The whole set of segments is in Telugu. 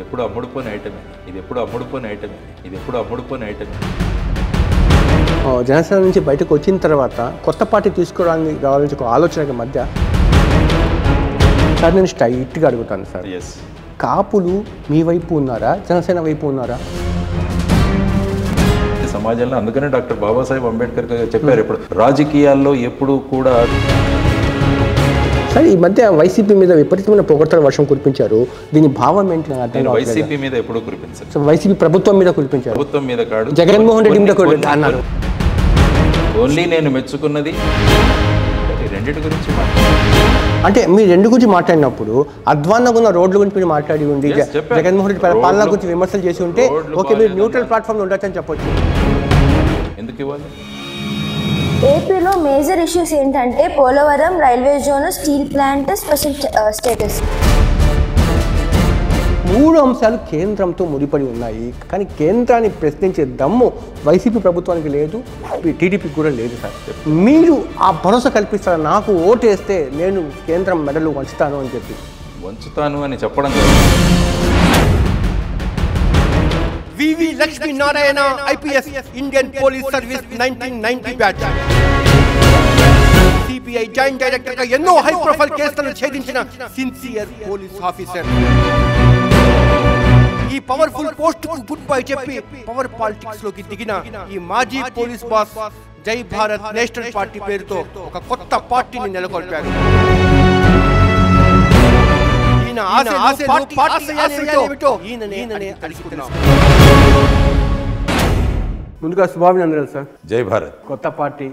ఇది ఎప్పుడు అమ్ముడుపోని ఐటమే, ఇది ఎప్పుడు అమ్ముడుపోని ఐటమే, ఇది ఎప్పుడు అమ్ముడుపోని ఐటమే. జనసేన నుంచి బయటకు వచ్చిన తర్వాత కొత్త పార్టీ తీసుకోవడానికి రావాలని ఒక ఆలోచనకి మధ్య సార్ నేను స్ట్రైట్గా అడుగుతాను సార్, కాపులు మీ వైపు ఉన్నారా, జనసేన వైపు ఉన్నారా? సమాజంలో అందుకనే డాక్టర్ బాబాసాహెబ్ అంబేద్కర్ చెప్పారు, ఇప్పుడు రాజకీయాల్లో ఎప్పుడు కూడా. సార్ ఈ మధ్య వైసీపీ మీద విపరీతమైన పొగడ్తల వర్షం కురిపించారు, దీని భావం ఏంటి? నేను వైసీపీ మీద ఎప్పుడు కురిపించాను, సో వైసీపీ ప్రభుత్వం మీద కురిపించారు. ప్రభుత్వం మీద కాదు, జగన్మోహన్ రెడ్డి మీద అన్నారు. ఓన్లీ నేను మెచ్చుకున్నది రెండింటి గురించి అంటే మీ రెండు గురించి మాట్లాడినప్పుడు అధ్వానంగా ఉన్న రోడ్ల గురించి మీరు మాట్లాడి ఉండి జగన్మోహన్ రెడ్డి పాలన గురించి విమర్శలు చేసి ఉంటే ఓకే మీరు న్యూట్రల్ ప్లాట్ఫామ్ ఉండొచ్చని చెప్పొచ్చు. ఎందుకు ఇవ్వాలి? ఏపీలో మేజర్ ఇష్యూస్ ఏంటంటే Polavaram, railway zone, steel plant, special status. 3 అంశాలు కేంద్రంతో ముడిపడి ఉన్నాయి, కానీ కేంద్రాన్ని ప్రశ్నించే దమ్ము వైసీపీ ప్రభుత్వానికి లేదు, టీడీపీకి కూడా లేదు సార్. మీరు ఆ భరోసా కల్పిస్తారా, నాకు ఓటు వేస్తే నేను కేంద్రం మెడలు వంచుతాను అని చెప్పి? వంచుతాను అని చెప్పడం VV Lakshmi Narayana IPS, Indian police service 1990 batch, CBI joint director గా ఎన్నో హై ప్రొఫైల్ కేసులను ఛేదించిన సిన్సియర్ పోలీస్ ఆఫీసర్. ఈ పవర్ఫుల్ పోస్ట్ కు గుడ్ బై చెప్పి పవర్ పాలిటిక్స్ లోకి దిగిన ఈ మాజీ పోలీస్ బాస్ జై భారత్ నేషనల్ పార్టీ పేరుతో ఒక కొత్త పార్టీని నెలకొల్పారు. ముందుగా శుభాభినందనలు సార్. జై భారత్. కొత్త పార్టీ,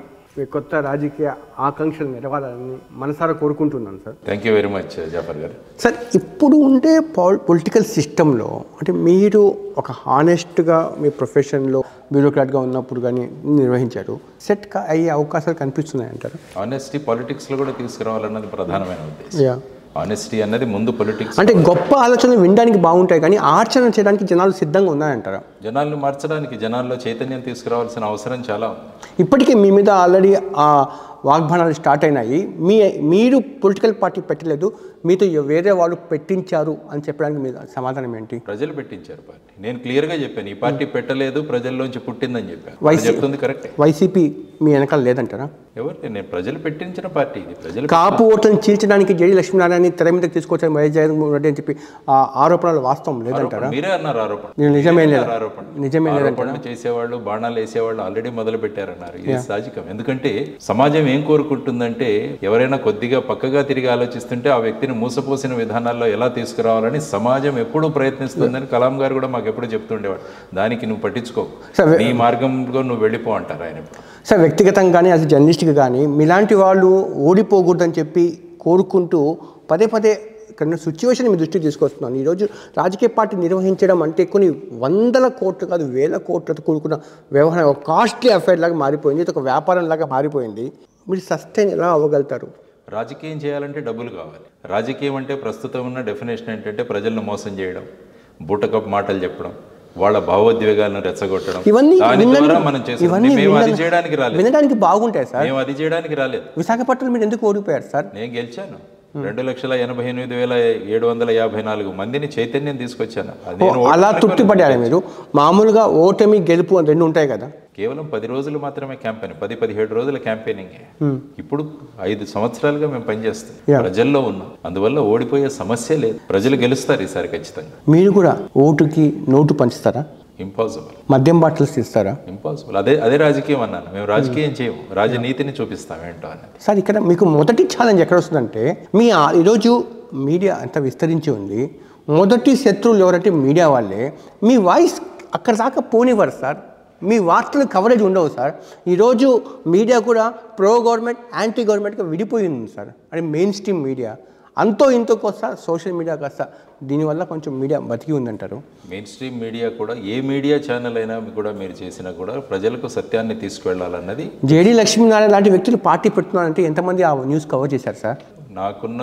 కొత్త రాజకీయ ఆకాంక్షలు నెరవేరాలని మనసారా కోరుకుంటున్నాను sir. Thank you very much Jafar గారు. సార్ ఇప్పుడు ఉండే పొలిటికల్ సిస్టంలో అంటే మీరు ఒక హానెస్ట్గా మీ ప్రొఫెషన్లో బ్యూరోక్రాట్గా ఉన్నప్పుడు కానీ నిర్వహించారు, సెట్ అయ్యే అవకాశాలు కనిపిస్తున్నాయి అంటారు? ఆనెస్టీ పాలిటిక్స్లో కూడా తీసుకురావాలన్నది ప్రధానమైన ఉద్దేశం. ఆనెస్టీ అన్నది ముందు పొలిటిక్స్. అంటే గొప్ప ఆలోచనలు వినడానికి బాగుంటాయి కానీ ఆచరణ చేయడానికి జనాలు సిద్ధంగా ఉన్నాయంటారా? జనాలను మార్చడానికి, జనాల్లో చైతన్యం తీసుకురావాల్సిన అవసరం చాలా ఉంది. ఇప్పటికే మీ మీద ఆల్రెడీ ఆ వాగ్బాణాలు స్టార్ట్ అయినాయి. మీరు పొలిటికల్ పార్టీ పెట్టలేదు, మీతో వేరే వాళ్ళు పెట్టించారు అని చెప్పడానికి మీ సమాధానం ఏంటి? ప్రజలు పెట్టించారు పార్టీ. నేను క్లియర్గా చెప్పాను, ఈ పార్టీ పెట్టలేదు, ప్రజల్లోంచి పుట్టిందని చెప్పాను. చెప్తుంది కరెక్టే. వైసీపీ మీ వెనకాల లేదంటారా? ఎవరు? నేను ప్రజలు పెట్టించిన పార్టీ ఇది. ప్రజలు కాపు ఓట్లను చీల్చడానికి జేడీ లక్ష్మీనారాయణ తెర మీద తీసుకొచ్చారు వైఎస్ జగన్మోహన్ రెడ్డి అని చెప్పి ఆ ఆరోపణలు వాస్తవం లేదంటారా? మీరే అన్నారు ఆరోపణ. నిజమే ఆరోపణ చేసేవాళ్ళు, బాణాలు వేసేవాళ్ళు ఆల్రెడీ మొదలు పెట్టారన్నారు. ఇది సాధికం. ఎందుకంటే సమాజం ఏం కోరుకుంటుందంటే ఎవరైనా కొద్దిగా పక్కగా తిరిగి ఆలోచిస్తుంటే ఆ వ్యక్తిని మూసపోసిన విధానాల్లో ఎలా తీసుకురావాలని సమాజం ఎప్పుడూ ప్రయత్నిస్తుందని కలాం గారు కూడా మాకు ఎప్పుడు చెప్తుండేవాడు. దానికి నువ్వు పట్టించుకో, నీ మార్గంలో నువ్వు వెళ్ళిపో అంటారు ఆయన. సార్ వ్యక్తిగతంగా కానీ యాజ్ జర్నలిస్ట్గా కానీ మీలాంటి వాళ్ళు ఓడిపోకూడదని చెప్పి కోరుకుంటూ పదే పదే ఇక్కడ సిచ్యువేషన్ మీ దృష్టికి తీసుకొస్తున్నాను. ఈరోజు రాజకీయ పార్టీ నిర్వహించడం అంటే కొన్ని 100 కోట్లు కాదు 1000 కోట్లతో కూడుకున్న వ్యవహారం, ఒక కాస్ట్లీ అఫైర్ లాగా మారిపోయింది, ఇది ఒక వ్యాపారం లాగా మారిపోయింది. మీరు సస్టైన్ ఎలా అవ్వగలుగుతారు? రాజకీయం చేయాలంటే డబ్బులు కావాలి. రాజకీయం అంటే ప్రస్తుతం ఉన్న డెఫినేషన్ ఏంటంటే ప్రజలను మోసం చేయడం, బూటకప్ మాటలు చెప్పడం, వాళ్ళ భావోద్వేగాలను రెచ్చగొట్టడం. దాని ద్వారా మనం చేస్తాం. మేము అది చేయడానికి రాలేదు. వినడానికి బాగుంటాయి సార్, మేము అది చేయడానికి రాలేదు. విశాఖపట్నంలో మీరు ఎందుకు ఓడిపోయారు సార్? నేను గెలిచాను. 2,88,754 మందిని చైతన్యం తీసుకొచ్చాను. అలా తృప్తిపడ్డారు మీరు? మామూలుగా ఓటమి గెలుపు అని 2 ఉంటాయి కదా. కేవలం 10 రోజులు మాత్రమే క్యాంపెయిన్, 10-17 రోజుల క్యాంపెయినింగ్. ఇప్పుడు 5 సంవత్సరాలుగా మేము పనిచేస్తాం, ప్రజల్లో ఉన్నాం. అందువల్ల ఓడిపోయే సమస్య లేదు. ప్రజలు గెలుస్తారు ఈసారి ఖచ్చితంగా. మీరు కూడా ఓటుకి నోటు పంచుతారా? ఇంపాసిబుల్. మద్యం బాటిల్స్ ఇస్తారా? ఇంపాసిబుల్. అదే రాజకీయం అన్నాను. మేము రాజకీయం చేయము, రాజనీతిని చూపిస్తాం ఏంటో అనేది. సార్ ఇక్కడ మీకు మొదటి ఛాలెంజ్ ఎక్కడ వస్తుందంటే ఈరోజు మీడియా అంత విస్తరించి ఉంది, మొదటి శత్రువులు ఎవరంటే మీడియా వాళ్ళే. మీ వాయిస్ అక్కడ దాకా పోనివ్వరు సార్, మీ వార్తలు కవరేజ్ ఉండవు సార్. ఈరోజు మీడియా కూడా ప్రో గవర్నమెంట్ యాంటీ గవర్నమెంట్గా విడిపోయింది సార్. అంటే మెయిన్ స్ట్రీమ్ మీడియా అంతో ఇంతో వస్తా, సోషల్ మీడియా కాస్త, దీనివల్ల కొంచెం మీడియా బతికి ఉందంటారు. మెయిన్ స్ట్రీమ్ మీడియా కూడా, ఏ మీడియా ఛానల్ అయినా కూడా మీరు చేసినా కూడా ప్రజలకు సత్యాన్ని తీసుకువెళ్ళాలన్నది. జేడీ లక్ష్మీనారాయణ లాంటి వ్యక్తులు పార్టీ పెడుతున్నారంటే ఎంతమంది ఆ న్యూస్ కవర్ చేశారు సార్? నాకున్న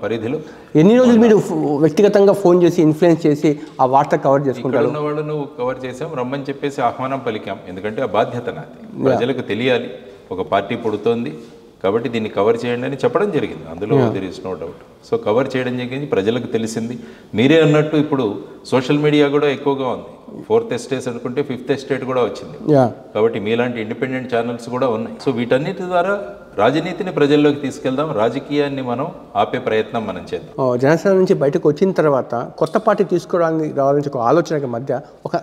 పరిధిలో ఎన్ని రోజులు మీరు వ్యక్తిగతంగా ఫోన్ చేసి ఇన్ఫ్లుయెన్స్ చేసి ఆ వార్త కవర్ చేసుకుంటారు? ఉన్న వాళ్ళను కవర్ చేసాం, రమ్మని చెప్పేసి ఆహ్వానం పలికాం. ఎందుకంటే ఆ బాధ్యత నాది. ప్రజలకు తెలియాలి ఒక పార్టీ పుడుతోంది, కాబట్టి దీన్ని కవర్ చేయండి అని చెప్పడం జరిగింది, అందులో there is no doubt. So cover చేయడం జరిగింది, ప్రజలకు తెలిసింది. మీరే అన్నట్టు ఇప్పుడు సోషల్ మీడియా కూడా ఎక్కువగా ఉంది. 4th ఎస్టేట్ అనుకుంటే 5th ఎస్టేట్ కూడా వచ్చింది. కాబట్టి మీలాంటి ఇండిపెండెంట్ ఛానల్స్ కూడా ఉన్నాయి. సో వీటన్నిటి ద్వారా రాజనీతిని ప్రజల్లోకి తీసుకెళ్దాం, రాజకీయాన్ని మనం ఆపే ప్రయత్నం మనం చేద్దాం. జనసేన నుంచి బయటకు వచ్చిన తర్వాత కొత్త పార్టీ తీసుకోవడానికి రావాలని ఒక ఆలోచనకి మధ్య ఒక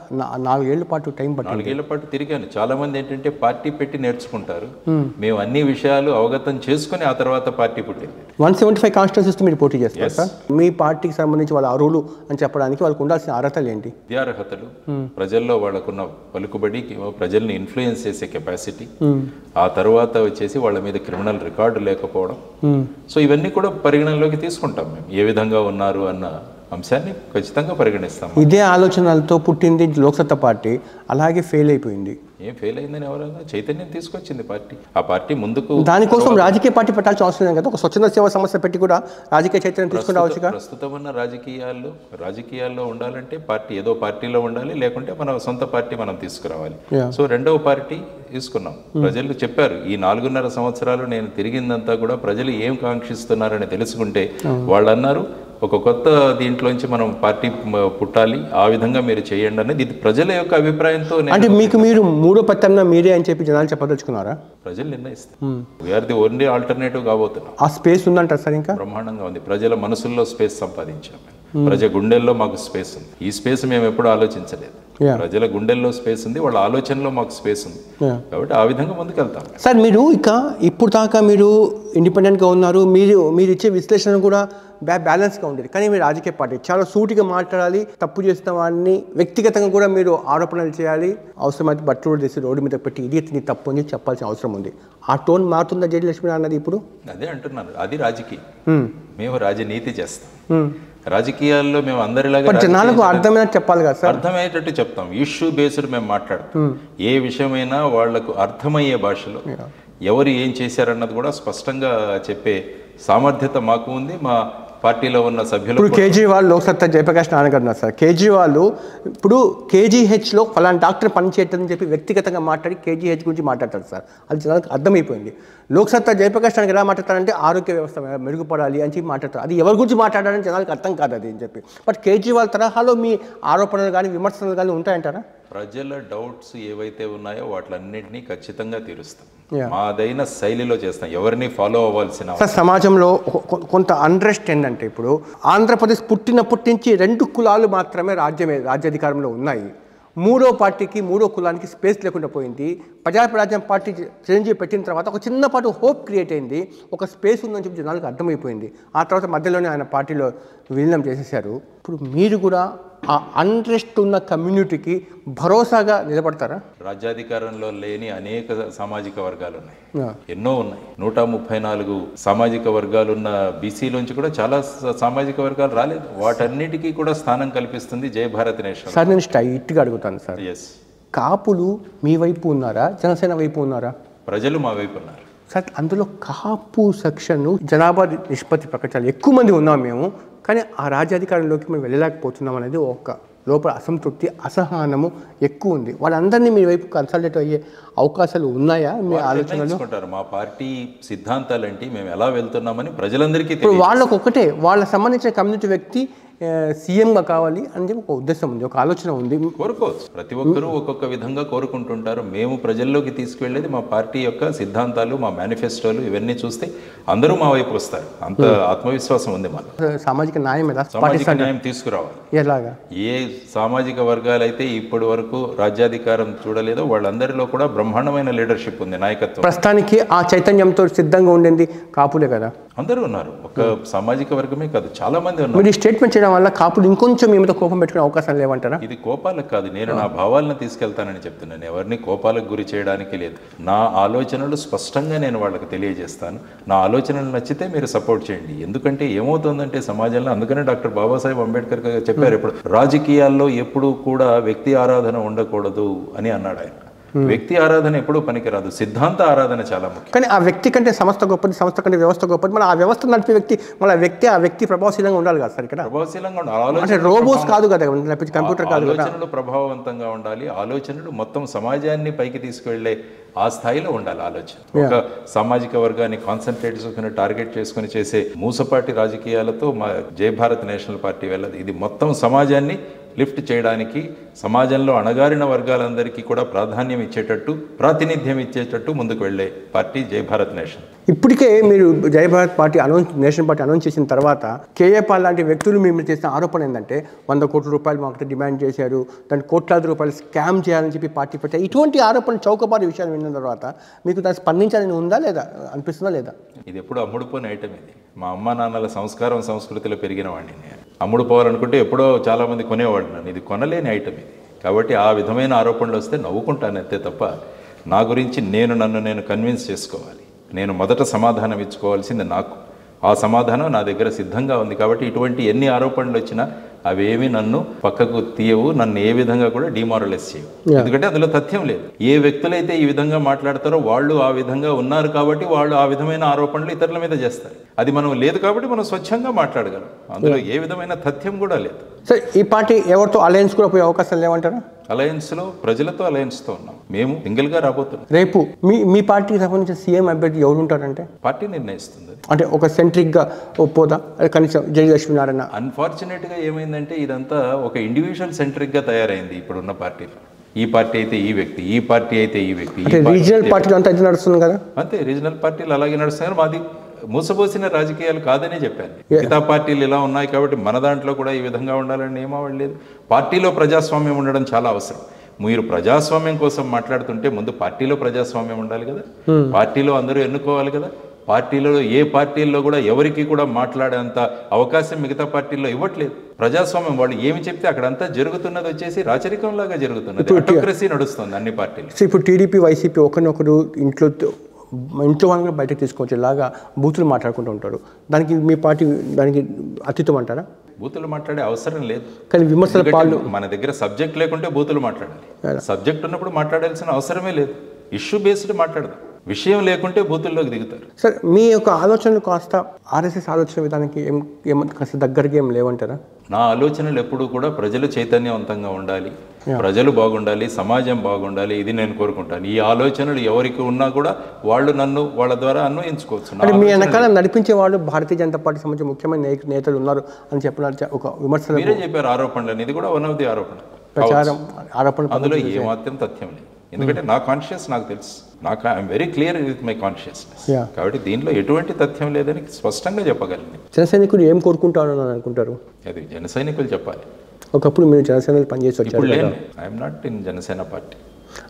4 ఏళ్ల పాటు టైం పట్టింది. 4 ఏళ్ల పాటు తిరిగాను. చాలా మంది ఏంటంటే పార్టీ పెట్టి నేర్చుకుంటారు, మేము అన్ని విషయాలు అవగతం చేసుకుని ఆ తర్వాత పార్టీ పుట్టింది. 175 కాన్స్టిట్యూన్సీస్ మీరు పోటీ చేస్తారు సార్. మీ పార్టీకి సంబంధించి వాళ్ళ అర్హులు అని చెప్పడానికి వాళ్ళకు ఉండాల్సిన అర్హతలు ఏంటి? విద్యార్హతలు, ప్రజల్లో వాళ్ళకున్న పలుకుబడి, ప్రజల్ని ఇన్ఫ్లుయెన్స్ చేసే కెపాసిటీ, ఆ తర్వాత వచ్చేసి వాళ్ళ మీద క్రిమినల్ రికార్డు లేకపోవడం. సో ఇవన్నీ కూడా పరిగణనలోకి తీసుకుంటాం మేము, ఏ విధంగా ఉన్నారు అన్న అంశాన్ని ఖచ్చితంగా పరిగణిస్తాం. ఇదే ఆలోచనలతో పుట్టింది లోక్సత్తా పార్టీ, అలాగే ఫెయిల్ అయిపోయింది. ఏం ఫెయిల్ అయిందని ఎవరైనా చైతన్యం తీసుకొచ్చింది పార్టీ. ఆ పార్టీ ముందుకు దానికోసం రాజకీయ పార్టీ పెట్టాల్సిన అవసరం లేదు కదా. ఒక స్వచ్ఛంద సేవా సంస్థ పెట్టి కూడా రాజకీయ చైతన్యం తీసుకుని రావచ్చు. ప్రస్తుతం ఉన్న రాజకీయాల్లో ఉండాలంటే పార్టీ ఏదో పార్టీలో ఉండాలి, లేకుంటే మన సొంత పార్టీ మనం తీసుకురావాలి. సో రెండవ పార్టీ తీసుకున్నాం. ప్రజలు చెప్పారు, ఈ 4.5 సంవత్సరాలు నేను తిరిగిందంతా కూడా ప్రజలు ఏం కాంక్షిస్తున్నారని తెలుసుకుంటే వాళ్ళు అన్నారు, ఒక కొత్త దీంట్లోంచి మనం పార్టీ పుట్టాలి, ఆ విధంగా మీరు చేయండి అనేది ఇది ప్రజల యొక్క అభిప్రాయంతో. అంటే మీరు మూడో పత్తంగా మీరే అని చెప్పి జనాలు చెప్పదలుచుకున్నారా? ప్రజలు నిర్ణయిస్తారు. We are the only alternative కాబోతున్నాం. ఆ స్పేస్ ఉందంటారు సార్? ఇంకా బ్రహ్మాండంగా ఉంది. ప్రజల మనసుల్లో స్పేస్ సంపాదించాం, ప్రజల గుండెల్లో మాకు స్పేస్ ఉంది. ఈ స్పేస్ మేము ఎప్పుడు ఆలోచించలేదు. ప్రజల గుండెల్లో స్పేస్ ఉంది, వాళ్ళ ఆలోచనలో మాకు స్పేస్ ఉంది. కాబట్టి ఆ విధంగా ముందుకెళ్తాం. సార్ మీరు ఇప్పుడు దాకా మీరు ఇండిపెండెంట్గా ఉన్నారు, మీరు ఇచ్చే విశ్లేషణ కూడా బ్యాలెన్స్గా ఉండేది. కానీ మీరు రాజకీయ పార్టీ చాలా సూటిగా మాట్లాడాలి, తప్పు చేసిన వాడిని వ్యక్తిగతంగా కూడా మీరు ఆరోపణలు చేయాలి, అవసరమైతే బట్టలు తీసి రోడ్డు మీద పెట్టి ఇది నీ తప్పు అని చెప్పాల్సిన అవసరం ఉంది. ఆ టోన్ మారుతుందా జేడీ లక్ష్మీ అన్నది? ఇప్పుడు అదే అంటున్నాను, అది రాజకీయం. మేము రాజనీతి చేస్తాం. రాజకీయాల్లో మేము అందరిలాగా జనాలకు అర్థమైనట్టు చెప్పాలి కదా సార్. అర్థమయ్యేటట్టు చెప్తాం. ఇష్యూ బేస్డ్ మేము మాట్లాడతాం. ఏ విషయమైనా వాళ్లకు అర్థమయ్యే భాషలో ఎవరు ఏం చేశారన్నది కూడా స్పష్టంగా చెప్పే సామర్థ్యత మాకు ఉంది, మా పార్టీలో ఉన్న సభ్యులు. ఇప్పుడు కేజ్రీవాల్ లోక్సత్తా జయప్రకాష్ నారాయణ గారు ఉన్నారు సార్. కేజ్రీవాల్ ఇప్పుడు కేజీహెచ్లో ఫలానా డాక్టర్ పని చేయటని చెప్పి వ్యక్తిగతంగా మాట్లాడి కేజీహెచ్ గురించి మాట్లాడతారు సార్. అది జనాలకు అర్థమైపోయింది. లోక్సత్తా జయప్రకాష్ నారాయణ ఎలా మాట్లాడతారంటే ఆరోగ్య వ్యవస్థ మెరుగుపడాలి అని చెప్పి మాట్లాడతారు. అది ఎవరి గురించి మాట్లాడాలని జనాలకు అర్థం కాదు అది అని చెప్పి. బట్ కేజ్రీవాల్ తరహాలో మీ ఆరోపణలు కానీ విమర్శలు కానీ ఉంటాయంటారా? ప్రజల డౌట్స్ ఏవైతే ఉన్నాయో వాటిలన్నింటినీ ఖచ్చితంగా తీరుస్తాం, మాదైన శైలిలో చేస్తాం, ఎవరిని ఫాలో అవ్వాల్సిన. సమాజంలో కొంత అండ్రెస్ట్ ఏంటంటే ఇప్పుడు ఆంధ్రప్రదేశ్ పుట్టినప్పటి నుంచి 2 కులాలు మాత్రమే రాజ్యాధికారంలో ఉన్నాయి. మూడో పార్టీకి, మూడో కులానికి స్పేస్ లేకుండా పోయింది. ప్రజాప్రరాజ్యం పార్టీ చిరంజీవి పెట్టిన తర్వాత ఒక చిన్నపాటు హోప్ క్రియేట్ అయింది, ఒక స్పేస్ ఉందని చెప్పి జనాలకు అర్థమైపోయింది. ఆ తర్వాత మధ్యలోనే ఆయన పార్టీలో విలీనం చేసేసారు. ఇప్పుడు మీరు కూడా ఆ అన్రెస్ట్ ఉన్న కమ్యూనిటీకి భరోసాగా నిలబడతారా? రాజ్యాధికారంలో లేని అనేక సామాజిక వర్గాలు ఉన్నాయి, ఎన్నో ఉన్నాయి. 134 సామాజిక వర్గాలున్న బీసీలోంచి కూడా చాలా సామాజిక వర్గాలు రాలేదు. వాటన్నిటికీ కూడా స్థానం కల్పిస్తుంది జై భారత్ నేషన్. సార్ నేను స్ట్రైట్గా అడుగుతాను సార్, కాపులు మీ వైపు ఉన్నారా, జనసేన వైపు ఉన్నారా? ప్రజలు మా వైపు ఉన్నారు సార్. అందులో కాపు సెక్షన్ జనాభా నిష్పత్తి ప్రకారం ఎక్కువ మంది ఉన్నాం మేము, కానీ ఆ రాజ్యాధికారంలోకి మేము వెళ్ళలేకపోతున్నాం అనేది ఒక లోపల అసంతృప్తి, అసహనము ఎక్కువ ఉంది. వాళ్ళందరినీ మీ వైపు కన్సల్టేట్ అయ్యే అవకాశాలు ఉన్నాయా మీ ఆలోచనలు? మా పార్టీ సిద్ధాంతాలు ఏంటి, మేము ఎలా వెళ్తున్నామని ప్రజలందరికీ ఇప్పుడు వాళ్ళకు ఒకటే, వాళ్ళ సంబంధించిన కమ్యూనిటీ వ్యక్తి సీఎంగా కావాలి అని చెప్పి ఒక ఉద్దేశం ఉంది, ఒక ఆలోచన ఉంది. కోరుకోవచ్చు, ప్రతి ఒక్కరూ ఒక్కొక్క విధంగా కోరుకుంటుంటారు. మేము ప్రజల్లోకి తీసుకువెళ్ళేది మా పార్టీ యొక్క సిద్ధాంతాలు, మా మేనిఫెస్టోలు. ఇవన్నీ చూస్తే అందరూ మా వైపు వస్తారు, అంత ఆత్మవిశ్వాసం ఉంది మాకు. సామాజిక న్యాయం సామాజిక న్యాయం తీసుకురావాలి. ఎలాగా? ఏ సామాజిక వర్గాలైతే ఇప్పటి వరకు రాజ్యాధికారం చూడలేదో వాళ్ళందరిలో కూడా బ్రహ్మాండమైన లీడర్షిప్ ఉంది, నాయకత్వం. ప్రస్తుతానికి ఆ చైతన్యంతో సిద్ధంగా ఉండింది కాపులే కదా? అందరూ ఉన్నారు, ఒక సామాజిక వర్గమే కాదు, చాలా మంది ఉన్నారు. మీరు స్టేట్మెంట్ చేయడం వల్ల కాపులు ఇంకొంచెం మీ మీద కోపం పెట్టుకునే అవకాశం లేవంటారా? ఇది కోపాలకు కాదు, నేను నా భావాలను తీసుకెళ్తానని చెప్తున్నాను. ఎవరిని కోపాలకు గురి చేయడానికి లేదు. నా ఆలోచనలు స్పష్టంగా నేను వాళ్ళకి తెలియజేస్తాను. నా ఆలోచనలు నచ్చితే మీరు సపోర్ట్ చేయండి. ఎందుకంటే ఏమవుతుందంటే సమాజంలో, అందుకనే డాక్టర్ బాబాసాహెబ్ అంబేద్కర్ గారు చెప్పారు, ఎప్పుడు రాజకీయాల్లో ఎప్పుడూ కూడా వ్యక్తి ఆరాధన ఉండకూడదు అని అన్నాడు ఆయన. వ్యక్తి ఆరాధన ఎప్పుడూ పనికిరాదు, సిద్ధాంత ఆరాధన చాలా ముఖ్యం. కానీ ఆ వ్యక్తి కంటే సంస్థ గొప్పది, సంస్థ కంటే వ్యవస్థ గొప్పది. మన ఆ వ్యవస్థ నడిపే వ్యక్తి, మన ఆ వ్యక్తి ప్రభావశీలంగా ఉండాలి కదా సార్. ఇక్కడ ప్రభావశీలంగా అంటే రోబోస్ కాదు కదా, కంప్యూటర్ కాదు కదా. ఆలోచనలు ప్రభావవంతంగా ఉండాలి. ఆలోచనలు మొత్తం సమాజాన్ని పైకి తీసుకువెళ్లే ఆ స్థాయిలో ఉండాలి ఆలోచన. ఒక సామాజిక వర్గాన్ని కాన్సన్ట్రేట్ చేసుకుని టార్గెట్ చేసుకుని చేసే మూసపాటి రాజకీయాలతో మా జై భారత్ నేషనల్ పార్టీ వెళ్ళదు. ఇది మొత్తం సమాజాన్ని లిఫ్ట్ చేయడానికి, సమాజంలో అణగారిన వర్గాలందరికీ కూడా ప్రాధాన్యం ఇచ్చేటట్టు, ప్రాతినిధ్యం ఇచ్చేటట్టు ముందుకు వెళ్ళే పార్టీ జై భారత్ నేషన్. ఇప్పటికే మీరు జై Bharat party national party announce చేసిన తర్వాత కేఏ పాల్ లాంటి వ్యక్తులు మేము చేసిన ఆరోపణ ఏంటంటే 100 కోట్ల రూపాయలు మాకు డిమాండ్ చేశారు, దాన్ని కోట్లాది రూపాయలు స్కామ్ చేయాలని చెప్పి పార్టీ పెట్టారు. ఇటువంటి ఆరోపణ చౌకబారి విషయాలు విన్న తర్వాత మీకు దాన్ని స్పందించాలని ఉందా లేదా, అనిపిస్తుందా లేదా? ఇది ఎప్పుడు అమ్ముడుపోయిన ఐటమ్. ఇది మా అమ్మ నాన్నల సంస్కారం సంస్కృతిలో పెరిగిన వాడిని నేను. అమ్ముడు పోవాలనుకుంటే ఎప్పుడో చాలామంది కొనేవాడు నన్ను. ఇది కొనలేని ఐటమ్ ఇది. కాబట్టి ఆ విధమైన ఆరోపణలు వస్తే నవ్వుకుంటాను అంతే తప్ప, నా గురించి నన్ను నేను కన్విన్స్ చేసుకోవాలి. నేను మొదట సమాధానం ఇచ్చుకోవాల్సింది నాకు. ఆ సమాధానం నా దగ్గర సిద్ధంగా ఉంది. కాబట్టి ఇటువంటి ఎన్ని ఆరోపణలు వచ్చినా అవేమి నన్ను పక్కకు తీయవు, నన్ను ఏ విధంగా కూడా డిమారలైజ్ చేయవు. ఎందుకంటే అందులో తథ్యం లేదు. ఏ వ్యక్తులైతే ఈ విధంగా మాట్లాడతారో వాళ్ళు ఆ విధంగా ఉన్నారు కాబట్టి వాళ్ళు ఆ విధమైన ఆరోపణలు ఇతరుల మీద చేస్తారు. అది మనం లేదు కాబట్టి మనం స్వచ్ఛంగా మాట్లాడగలం. అందులో ఏ విధమైన తథ్యం కూడా లేదు. సార్, ఈ పార్టీ ఎవరితో అలయన్స్ కూడా పోయే అవకాశం లేవంటారా? అలయన్స్లో ప్రజలతో అలయన్స్తో ఉన్నాం. మేము సింగిల్గా రాబోతున్నాం. రేపు మీ పార్టీకి సంబంధించిన సీఎం అభ్యర్థి ఎవరు ఉంటారంటే పార్టీ నిర్ణయిస్తుంది. అంటే ఒక సెంట్రిక్గా పోదా కనీసం జై లక్ష్మీనారాయణ? అన్ఫార్చునేట్గా ఏమైందంటే ఇదంతా ఒక ఇండివిజువల్ సెంట్రిక్గా తయారైంది ఇప్పుడున్న పార్టీలో. ఈ పార్టీ అయితే ఈ వ్యక్తి, ఈ పార్టీ అయితే ఈ వ్యక్తి. రీజనల్ పార్టీలు అంతా ఇది నడుస్తుంది కదా. అంతే, రీజనల్ పార్టీలు అలాగే నడుస్తున్నారు. మాది మూసపోసిన రాజకీయాలు కాదనే చెప్పాను. మిగతా పార్టీలు ఇలా ఉన్నాయి కాబట్టి మన దాంట్లో కూడా ఈ విధంగా ఉండాలని నియమావళి. పార్టీలో ప్రజాస్వామ్యం ఉండడం చాలా అవసరం. మీరు ప్రజాస్వామ్యం కోసం మాట్లాడుతుంటే ముందు పార్టీలో ప్రజాస్వామ్యం ఉండాలి కదా. పార్టీలో అందరూ ఎన్నుకోవాలి కదా. పార్టీలో ఏ పార్టీల్లో కూడా ఎవరికి కూడా మాట్లాడేంత అవకాశం మిగతా పార్టీల్లో ఇవ్వట్లేదు. ప్రజాస్వామ్యం వాళ్ళు ఏమి చెప్తే అక్కడంతా జరుగుతున్నది వచ్చేసి రాచరికంలాగా జరుగుతున్నది. డెమోక్రసీ నడుస్తుంది అన్ని పార్టీలు. ఇప్పుడు టీడీపీ వైసీపీ ఒకరినొకరు ఇంట్లో వాళ్ళని కూడా బయటకు తీసుకొచ్చేలాగా బూతులు మాట్లాడుకుంటూ ఉంటారు. దానికి మీ పార్టీ దానికి అతీతం అంటారా? బూతులు మాట్లాడే అవసరం లేదు. కానీ విమర్శల పాలు మన దగ్గర సబ్జెక్ట్ లేకుంటే బూతులు మాట్లాడాలి. సబ్జెక్ట్ ఉన్నప్పుడు మాట్లాడాల్సిన అవసరమే లేదు. ఇష్యూ బేస్డ్ మాట్లాడదాం. విషయం లేకుంటే బూతుల్లోకి దిగుతారు. సార్, మీ యొక్క ఆలోచనలు కాస్త ఆర్ఎస్ఎస్ ఆలోచన విధానానికి కాస్త దగ్గరగా ఏం లేవంటారా? నా ఆలోచనలు ఎప్పుడూ కూడా ప్రజలు చైతన్యవంతంగా ఉండాలి, ప్రజలు బాగుండాలి, సమాజం బాగుండాలి. ఇది నేను కోరుకుంటాను. ఈ ఆలోచనలు ఎవరికి ఉన్నా కూడా వాళ్ళు వాళ్ళ ద్వారా అన్వయించుకోవచ్చు. అంటే మీ వెనకాల నడిపించే వాళ్ళు భారతీయ జనతా పార్టీ సంబంధించిన ముఖ్యమైన నేతలు ఉన్నారు అని చెప్పిన ఒక విమర్శ మీరే చెప్పారు. ఆరోపణలు, ఇది కూడా వన్ ఆఫ్ ది ఆరోపణ, ప్రచారం ఆరోపణ. అందులో ఏమాత్రం తథ్యం లేదు. ఎందుకంటే నా కాన్షియస్ నాకు తెలుసు. I'm very clear with my consciousness. కాబట్టి దీనిలో ఎటువంటి తథ్యం లేదని స్పష్టంగా చెప్పగలను. జన సైనికులు ఏం కోరుకుంటారు అని అనుకుంటారు? అది జన సైనికులు చెప్పాలి. ఒకప్పుడు మీరు జనసేనలో పనిచేసి వచ్చారు. I'm not in Janasena party.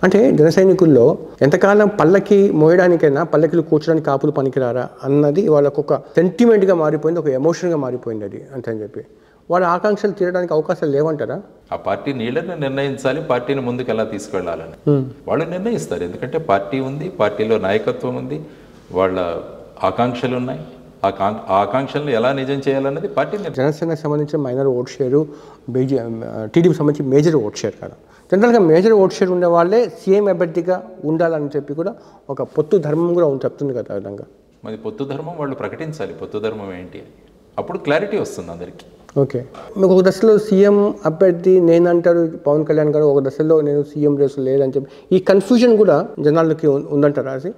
అంటే జన సైనికుల్లో ఎంతకాలం పల్లకి మోయడానికైనా పల్లకిలు కూర్చోడానికి కాపులు పనికిరారా అన్నది వాళ్ళకు ఒక సెంటిమెంట్గా మారిపోయింది, ఒక ఎమోషన్గా మారిపోయింది అది అంతే అని చెప్పి. వాళ్ళ ఆకాంక్షలు తీరడానికి అవకాశాలు లేవంటారా? ఆ పార్టీ నీళ్ళని నిర్ణయించాలి, పార్టీని ముందుకు ఎలా తీసుకెళ్లాలని వాళ్ళు నిర్ణయిస్తారు. ఎందుకంటే పార్టీ ఉంది, పార్టీలో నాయకత్వం ఉంది, వాళ్ళ ఆకాంక్షలు ఉన్నాయి. ఆ ఆకాంక్షలను ఎలా నిజం చేయాలన్నది పార్టీ. జనసేనకు సంబంధించిన మైనర్ ఓట్ షేరు, టీడీపీకి సంబంధించి మేజర్ ఓట్ షేర్ కదా. జనరల్గా మేజర్ ఓట్ షేర్ ఉండే వాళ్ళే సీఎం అభ్యర్థిగా ఉండాలని చెప్పి కూడా ఒక పొత్తు ధర్మం కూడా చెప్తుంది కదా. ఆ విధంగా మరి పొత్తు ధర్మం వాళ్ళు ప్రకటించాలి. పొత్తు ధర్మం ఏంటి అని అప్పుడు క్లారిటీ వస్తుంది అందరికీ. ఓకే, మీకు ఒక దశలో సీఎం అభ్యర్థి నేనంటారు పవన్ కళ్యాణ్ గారు, ఒక దశలో నేను సీఎం రేసు లేదని చెప్పి ఈ కన్ఫ్యూజన్ కూడా జనాలకి ఉందంటారా? అది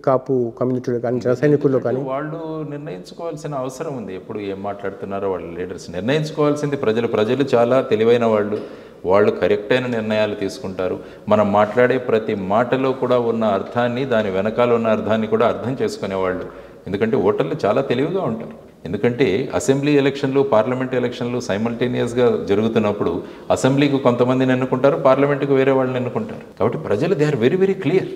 కాపు కమ్యూనిటీలో కానీ జన సైనికుల్లో కానీ వాళ్ళు నిర్ణయించుకోవాల్సిన అవసరం ఉంది. ఎప్పుడు ఏం మాట్లాడుతున్నారో వాళ్ళ లీడర్స్ నిర్ణయించుకోవాల్సింది ప్రజలు చాలా తెలివైన వాళ్ళు కరెక్ట్ అయిన నిర్ణయాలు తీసుకుంటారు. మనం మాట్లాడే ప్రతి మాటలో కూడా ఉన్న అర్థాన్ని, దాని వెనకాల ఉన్న అర్థాన్ని కూడా అర్థం చేసుకునేవాళ్ళు. ఎందుకంటే ఓటర్లు చాలా తెలివిగా ఉంటారు. ఎందుకంటే అసెంబ్లీ ఎలక్షన్లు, పార్లమెంట్ ఎలక్షన్లు సైమల్టేనియస్గా జరుగుతున్నప్పుడు అసెంబ్లీకి కొంతమందిని ఎన్నుకుంటారు, పార్లమెంట్కి వేరే వాళ్ళని ఎన్నుకుంటారు. కాబట్టి ప్రజలు they are very very clear.